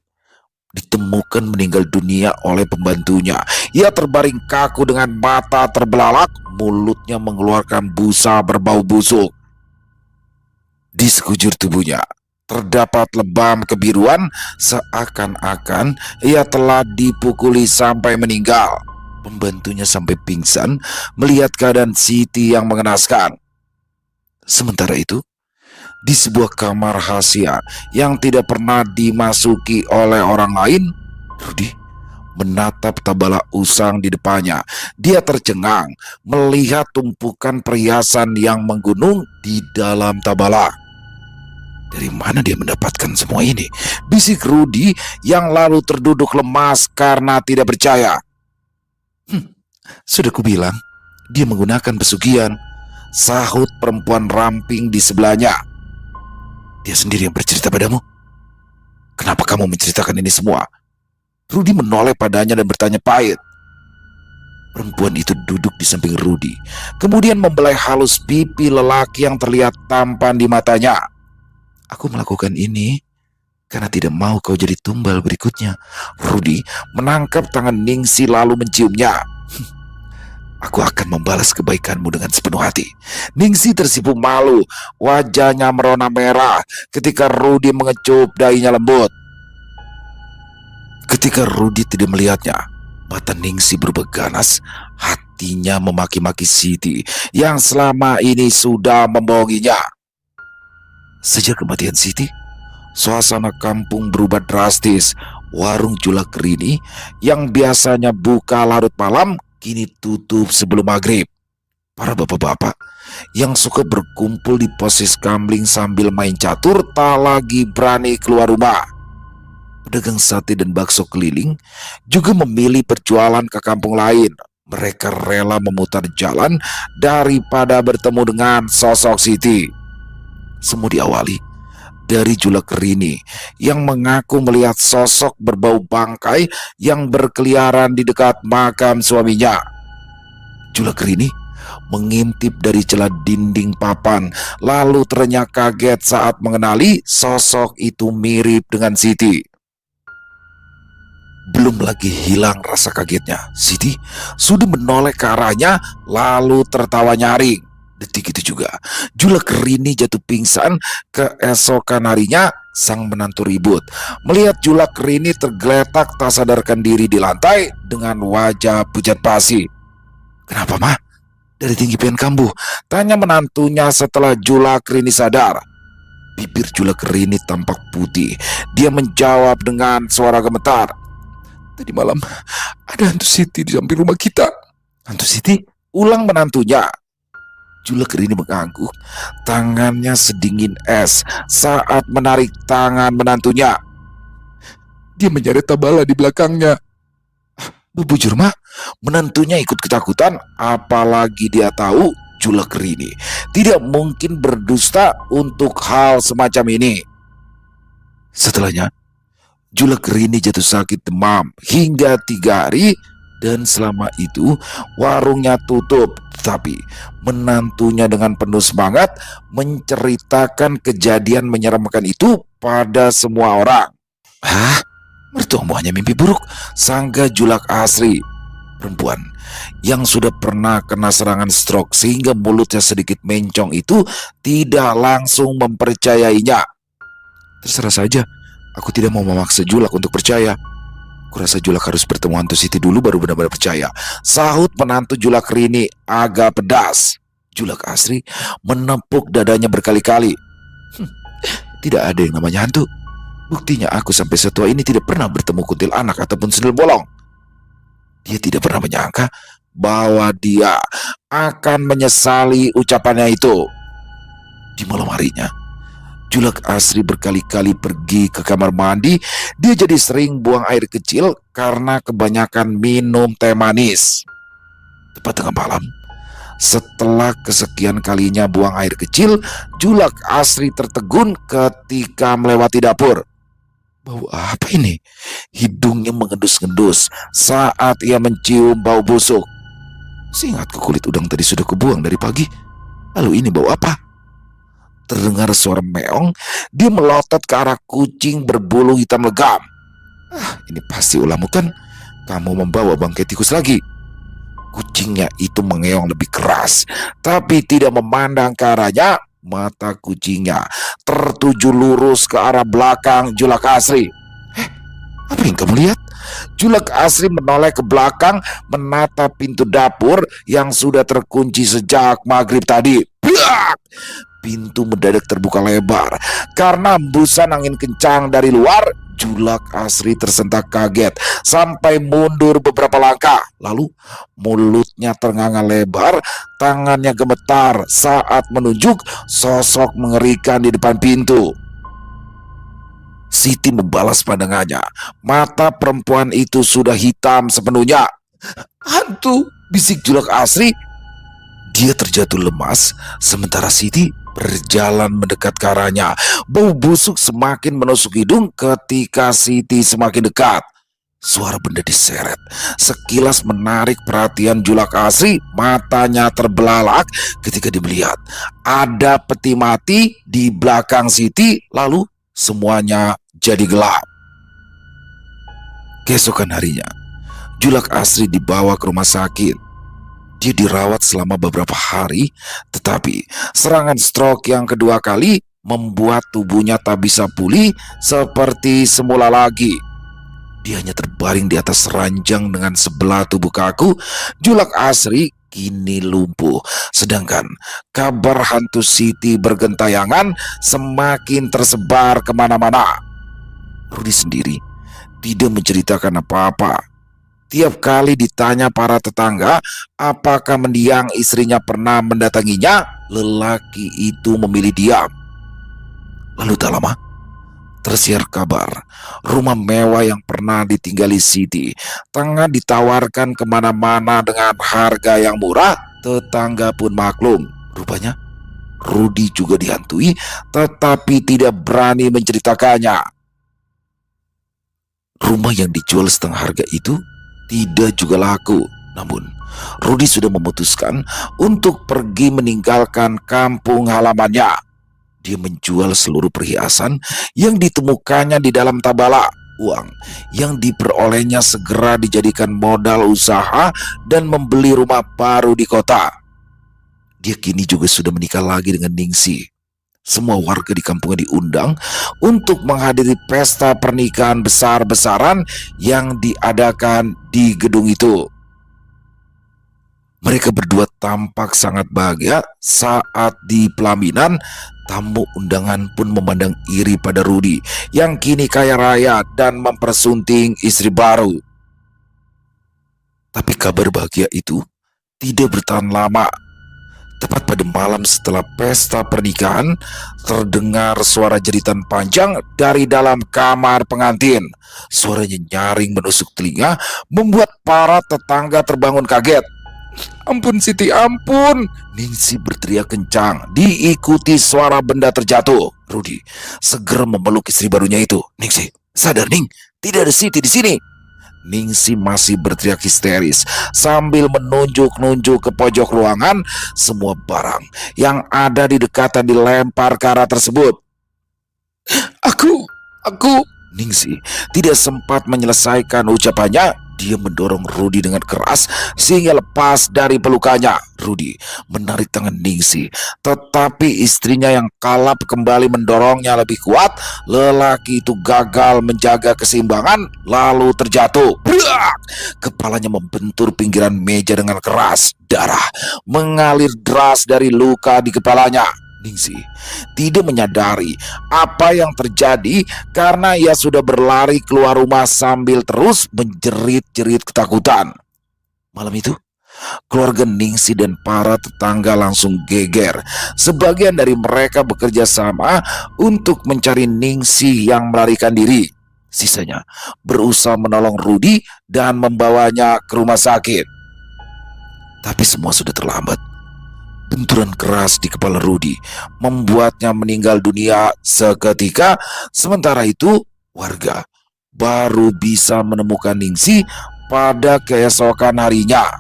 S2: ditemukan meninggal dunia oleh pembantunya. Ia terbaring kaku dengan mata terbelalak, mulutnya mengeluarkan busa berbau busuk. Di sekujur tubuhnya terdapat lebam kebiruan, seakan-akan ia telah dipukuli sampai meninggal. Pembantunya sampai pingsan melihat keadaan Siti yang mengenaskan. Sementara itu, di sebuah kamar rahasia yang tidak pernah dimasuki oleh orang lain, Rudi menatap tabala usang di depannya. Dia tercengang melihat tumpukan perhiasan yang menggunung di dalam tabala. Dari mana dia mendapatkan semua ini? Bisik Rudi yang lalu terduduk lemas karena tidak percaya. Sudah kubilang, dia menggunakan pesugihan, sahut perempuan ramping di sebelahnya. Dia sendiri yang bercerita padamu. Kenapa kamu menceritakan ini semua? Rudi menoleh padanya dan bertanya pahit. Perempuan itu duduk di samping Rudi, kemudian membelai halus pipi lelaki yang terlihat tampan di matanya. Aku melakukan ini karena tidak mau kau jadi tumbal berikutnya. Rudi menangkap tangan Ningsi lalu menciumnya. Aku akan membalas kebaikanmu dengan sepenuh hati. Ningsi tersipu malu, wajahnya merona merah ketika Rudi mengecup dahinya lembut. Ketika Rudi tidak melihatnya, mata Ningsi berubah ganas, hatinya memaki-maki Siti yang selama ini sudah membohonginya. Sejak kematian Siti, suasana kampung berubah drastis. Warung Julak Rini yang biasanya buka larut malam kini tutup sebelum maghrib. Para bapak-bapak yang suka berkumpul di pos kamling sambil main catur tak lagi berani keluar rumah. Pedagang sate dan bakso keliling juga memilih berjualan ke kampung lain. Mereka rela memutar jalan daripada bertemu dengan sosok Siti. Semua diawali dari Julak Rini yang mengaku melihat sosok berbau bangkai yang berkeliaran di dekat makam suaminya. Julak Rini mengintip dari celah dinding papan, lalu terenyak kaget saat mengenali sosok itu mirip dengan Siti. Belum lagi hilang rasa kagetnya, Siti sudah menoleh ke arahnya lalu tertawa nyaring. Detik itu juga Julak Rini jatuh pingsan. Keesokan harinya sang menantu ribut melihat Julak Rini tergeletak tak sadarkan diri di lantai dengan wajah pucat pasi. Kenapa mah? Dari tinggi pian kambuh, tanya menantunya setelah Julak Rini sadar. Bibir Julak Rini tampak putih. Dia menjawab dengan suara gemetar. Tadi malam ada hantu Siti di samping rumah kita. Hantu Siti? Ulang menantunya. Julak Rini mengangguk, tangannya sedingin es saat menarik tangan menantunya. Dia menyeret tabala di belakangnya. Bujur mah, menantunya ikut ketakutan, apalagi dia tahu Julak Rini tidak mungkin berdusta untuk hal semacam ini. Setelahnya, Julak Rini jatuh sakit demam hingga 3 hari. Dan selama itu warungnya tutup. Tapi menantunya dengan penuh semangat menceritakan kejadian menyeramkan itu pada semua orang. Hah? Mertuamu hanya mimpi buruk, sangga Julak Asri. Perempuan yang sudah pernah kena serangan stroke sehingga mulutnya sedikit mencong itu tidak langsung mempercayainya. Terserah saja, aku tidak mau memaksa Julak untuk percaya. Kurasa Julak harus bertemu hantu Siti dulu baru benar-benar percaya, sahut menantu Julak Rini agak pedas. Julak Asri menepuk dadanya berkali-kali. Tidak ada yang namanya hantu. Buktinya aku sampai setua ini tidak pernah bertemu kuntilanak ataupun sendal bolong. Dia tidak pernah menyangka bahwa dia akan menyesali ucapannya itu. Di malam harinya, Julak Asri berkali-kali pergi ke kamar mandi. Dia jadi sering buang air kecil karena kebanyakan minum teh manis. Tepat tengah malam, setelah kesekian kalinya buang air kecil, Julak Asri tertegun ketika melewati dapur. Bau apa ini? Hidungnya mengendus-endus saat ia mencium bau busuk. Seingatku kulit udang tadi sudah kubuang dari pagi. Lalu ini bau apa? Terdengar suara meong, dia melotot ke arah kucing berbulu hitam legam. Ini pasti ulahmu kan? Kamu membawa bangkai tikus lagi. Kucingnya itu mengeong lebih keras, tapi tidak memandang ke arahnya. Mata kucingnya tertuju lurus ke arah belakang Julak Asri. Apa yang kamu lihat? Julak Asri menoleh ke belakang, menatap pintu dapur yang sudah terkunci sejak maghrib tadi. Biak! Pintu mendadak terbuka lebar karena hembusan angin kencang dari luar. Julak Asri tersentak kaget sampai mundur beberapa langkah. Lalu mulutnya ternganga lebar, tangannya gemetar saat menunjuk sosok mengerikan di depan pintu. Siti membalas pandangannya. Mata perempuan itu sudah hitam sepenuhnya. Hantu, bisik Julak Asri. Dia terjatuh lemas, sementara Siti berjalan mendekat ke arahnya. Bau busuk semakin menusuk hidung ketika Siti semakin dekat. Suara benda diseret sekilas menarik perhatian Julak Asri. Matanya terbelalak ketika dia melihat ada peti mati di belakang Siti. Lalu semuanya jadi gelap. Keesokan harinya, Julak Asri dibawa ke rumah sakit. Dia dirawat selama beberapa hari, tetapi serangan stroke yang kedua kali membuat tubuhnya tak bisa pulih seperti semula lagi. Dia hanya terbaring di atas ranjang dengan sebelah tubuh kaku. Julak Asri kini lumpuh, sedangkan kabar hantu Siti bergentayangan semakin tersebar kemana-mana. Rudi sendiri tidak menceritakan apa-apa. Tiap kali ditanya para tetangga apakah mendiang istrinya pernah mendatanginya, lelaki itu memilih diam. Lalu tak lama, tersiar kabar rumah mewah yang pernah ditinggali Siti tengah ditawarkan kemana-mana dengan harga yang murah. Tetangga pun maklum. Rupanya Rudi juga dihantui, tetapi tidak berani menceritakannya. Rumah yang dijual setengah harga itu tidak juga laku. Namun Rudi sudah memutuskan untuk pergi meninggalkan kampung halamannya. Dia menjual seluruh perhiasan yang ditemukannya di dalam tabala. Uang yang diperolehnya segera dijadikan modal usaha dan membeli rumah baru di kota. Dia kini juga sudah menikah lagi dengan Ningsi. Semua warga di kampungnya diundang untuk menghadiri pesta pernikahan besar-besaran yang diadakan di gedung itu. Mereka berdua tampak sangat bahagia saat di pelaminan. Tamu undangan pun memandang iri pada Rudi yang kini kaya raya dan mempersunting istri baru. Tapi kabar bahagia itu tidak bertahan lama. Tepat pada malam setelah pesta pernikahan, terdengar suara jeritan panjang dari dalam kamar pengantin. Suaranya nyaring menusuk telinga, membuat para tetangga terbangun kaget. Ampun Siti, ampun! Ningsi berteriak kencang, diikuti suara benda terjatuh. Rudi segera memeluk istri barunya itu. Ningsi, sadar Ning, tidak ada Siti di sini. Ningsi masih berteriak histeris sambil menunjuk-nunjuk ke pojok ruangan. Semua barang yang ada di dekatan dilempar ke arah tersebut. Aku... Ningsi tidak sempat menyelesaikan ucapannya. Dia mendorong Rudi dengan keras sehingga lepas dari pelukannya. Rudi menarik tangan Ningsi, tetapi istrinya yang kalap kembali mendorongnya lebih kuat. Lelaki itu gagal menjaga keseimbangan lalu terjatuh. Brak! Kepalanya membentur pinggiran meja dengan keras. Darah mengalir deras dari luka di kepalanya. Ningsi tidak menyadari apa yang terjadi karena ia sudah berlari keluar rumah sambil terus menjerit-jerit ketakutan. Malam itu, keluarga Ningsi dan para tetangga langsung geger. Sebagian dari mereka bekerja sama untuk mencari Ningsi yang melarikan diri. Sisanya berusaha menolong Rudi dan membawanya ke rumah sakit. Tapi semua sudah terlambat. Benturan keras di kepala Rudi membuatnya meninggal dunia seketika. Sementara itu, warga baru bisa menemukan Ningsi pada keesokan harinya.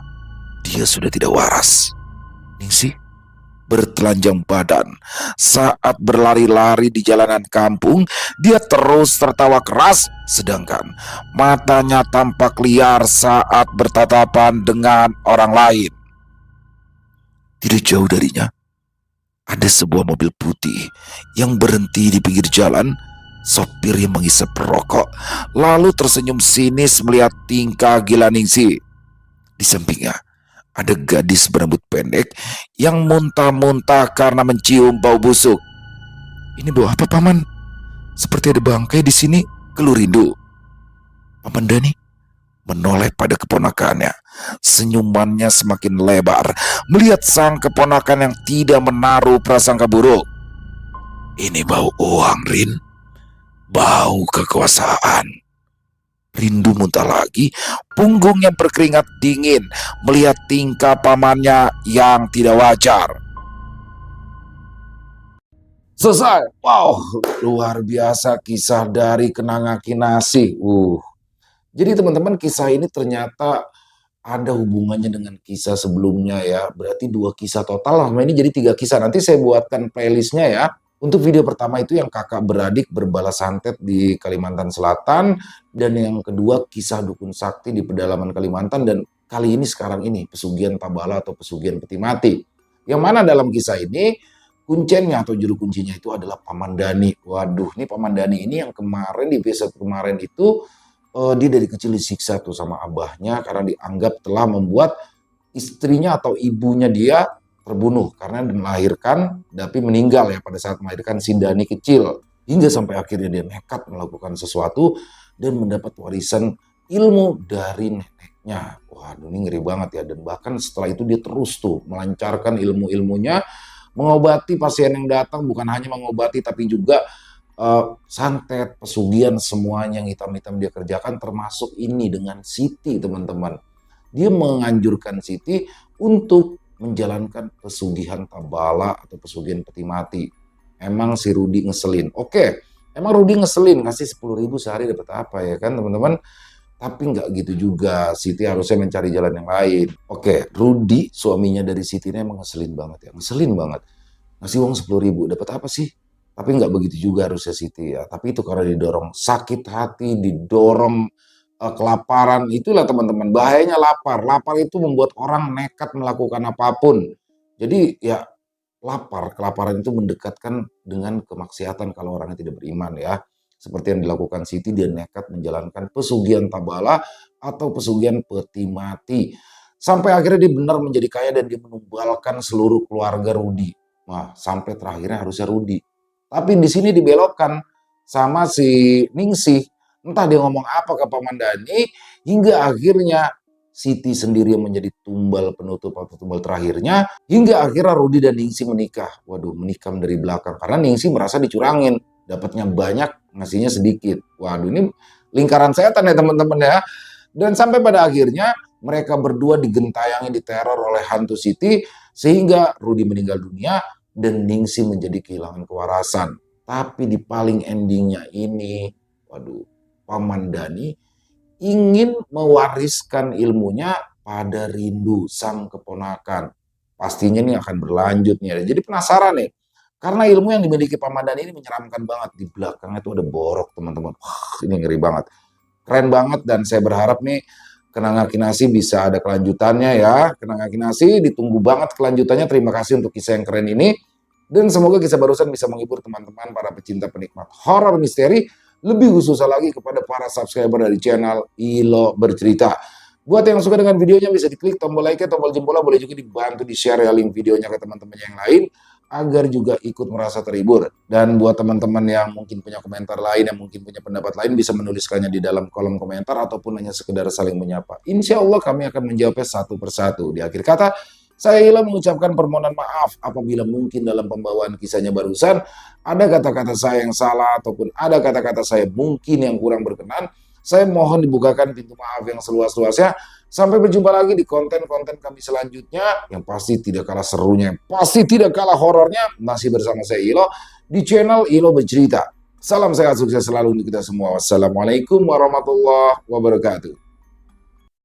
S2: Dia sudah tidak waras. Ningsi, bertelanjang badan. Saat berlari-lari di jalanan kampung, dia terus tertawa keras, sedangkan matanya tampak liar saat bertatapan dengan orang lain. Tidak jauh darinya, ada sebuah mobil putih yang berhenti di pinggir jalan. Sopir yang menghisap rokok lalu tersenyum sinis melihat tingkah gila Ningsih. Di sampingnya ada gadis berambut pendek yang muntah-muntah karena mencium bau busuk. "Ini bau apa, Paman? Seperti ada bangkai di sini," keluh Rindu. Paman Dani menoleh pada keponakannya. Senyumannya semakin lebar melihat sang keponakan yang tidak menaruh prasangka buruk. "Ini bau uang, Rin. Bau kekuasaan." Rindu muntah lagi, punggungnya berkeringat dingin melihat tingkah pamannya yang tidak wajar.
S1: Selesai. Wow, luar biasa kisah dari Kenanga Kinasih. Jadi teman-teman, kisah ini ternyata ada hubungannya dengan kisah sebelumnya ya. Berarti 2 kisah total lah. Ini jadi 3 kisah. Nanti saya buatkan playlistnya ya. Untuk video pertama itu yang kakak beradik berbalas santet di Kalimantan Selatan. Dan yang kedua kisah dukun sakti di pedalaman Kalimantan. Dan kali ini sekarang ini pesugihan Tabala atau pesugihan peti mati. Yang mana dalam kisah ini kuncennya atau juru kuncinya itu adalah Paman Dani. Waduh, ini Paman Dani ini yang kemarin di episode kemarin itu dia dari kecil disiksa tuh sama abahnya karena dianggap telah membuat istrinya atau ibunya dia terbunuh karena melahirkan tapi meninggal ya pada saat melahirkan si Dani kecil. Hingga sampai akhirnya dia nekat melakukan sesuatu dan mendapat warisan ilmu dari neneknya. Waduh, ini ngeri banget ya. Dan bahkan setelah itu dia terus tuh melancarkan ilmu-ilmunya, mengobati pasien yang datang, bukan hanya mengobati tapi juga santet, pesugihan, semuanya yang hitam-hitam dia kerjakan, termasuk ini dengan Siti teman-teman. Dia menganjurkan Siti untuk menjalankan pesugihan Tabala atau pesugihan peti mati. Emang si Rudi ngeselin. Oke, emang Rudi ngeselin, ngasih 10.000 sehari dapat apa ya kan teman-teman? Tapi nggak gitu juga, Siti harusnya mencari jalan yang lain. Oke, Rudi suaminya dari Siti ini emang ngeselin banget ya, ngeselin banget. Ngasih uang 10.000, dapat apa sih? Tapi nggak begitu juga harusnya Siti ya. Tapi itu karena didorong sakit hati, didorong kelaparan. Itulah teman-teman, bahayanya lapar. Lapar itu membuat orang nekat melakukan apapun. Jadi ya lapar, kelaparan itu mendekatkan dengan kemaksiatan kalau orangnya tidak beriman ya. Seperti yang dilakukan Siti, dia nekat menjalankan pesugihan Tabala atau pesugihan peti mati. Sampai akhirnya dia benar menjadi kaya dan dia menumbalkan seluruh keluarga Rudi. Nah, sampai terakhirnya harusnya Rudi. Tapi di sini dibelokkan sama si Ningsih. Entah dia ngomong apa ke Paman Dani, hingga akhirnya Siti sendiri yang menjadi tumbal penutup atau tumbal terakhirnya, hingga akhirnya Rudi dan Ningsih menikah. Waduh, menikam dari belakang. Karena Ningsih merasa dicurangin. Dapatnya banyak, ngasihnya sedikit. Waduh, ini lingkaran setan ya teman-teman ya. Dan sampai pada akhirnya mereka berdua digentayangi, diteror oleh hantu Siti, sehingga Rudi meninggal dunia dan Ningsih menjadi kehilangan kewarasan. Tapi di paling endingnya ini, waduh, Paman Dani ingin mewariskan ilmunya pada Rindu, sang keponakan. Pastinya ini akan berlanjut nih. Jadi penasaran nih, karena ilmu yang dimiliki Paman Dani ini menyeramkan banget. Di belakangnya tuh ada borok teman-teman. Wah, ini ngeri banget. Keren banget dan saya berharap nih Kenanga Kinasih bisa ada kelanjutannya ya. Kenanga Kinasih ditunggu banget kelanjutannya. Terima kasih untuk kisah yang keren ini. Dan semoga kisah barusan bisa menghibur teman-teman para pecinta penikmat horor misteri. Lebih khususnya lagi kepada para subscriber dari channel Ilo Bercerita. Buat yang suka dengan videonya bisa diklik tombol like, tombol jempolnya, boleh juga dibantu di-share ya link videonya ke teman-teman yang lain agar juga ikut merasa terhibur. Dan buat teman-teman yang mungkin punya komentar lain, yang mungkin punya pendapat lain, bisa menuliskannya di dalam kolom komentar ataupun hanya sekedar saling menyapa. Insya Allah kami akan menjawabnya satu persatu. Di akhir kata, saya Ila mengucapkan permohonan maaf apabila mungkin dalam pembawaan kisahnya barusan ada kata-kata saya yang salah ataupun ada kata-kata saya mungkin yang kurang berkenan. Saya mohon dibukakan pintu maaf yang seluas-luasnya. Sampai berjumpa lagi di konten-konten kami selanjutnya yang pasti tidak kalah serunya, yang pasti tidak kalah horornya. Masih bersama saya Ilo di channel Ilo Bercerita. Salam sehat sukses selalu untuk kita semua. Wassalamualaikum warahmatullahi wabarakatuh.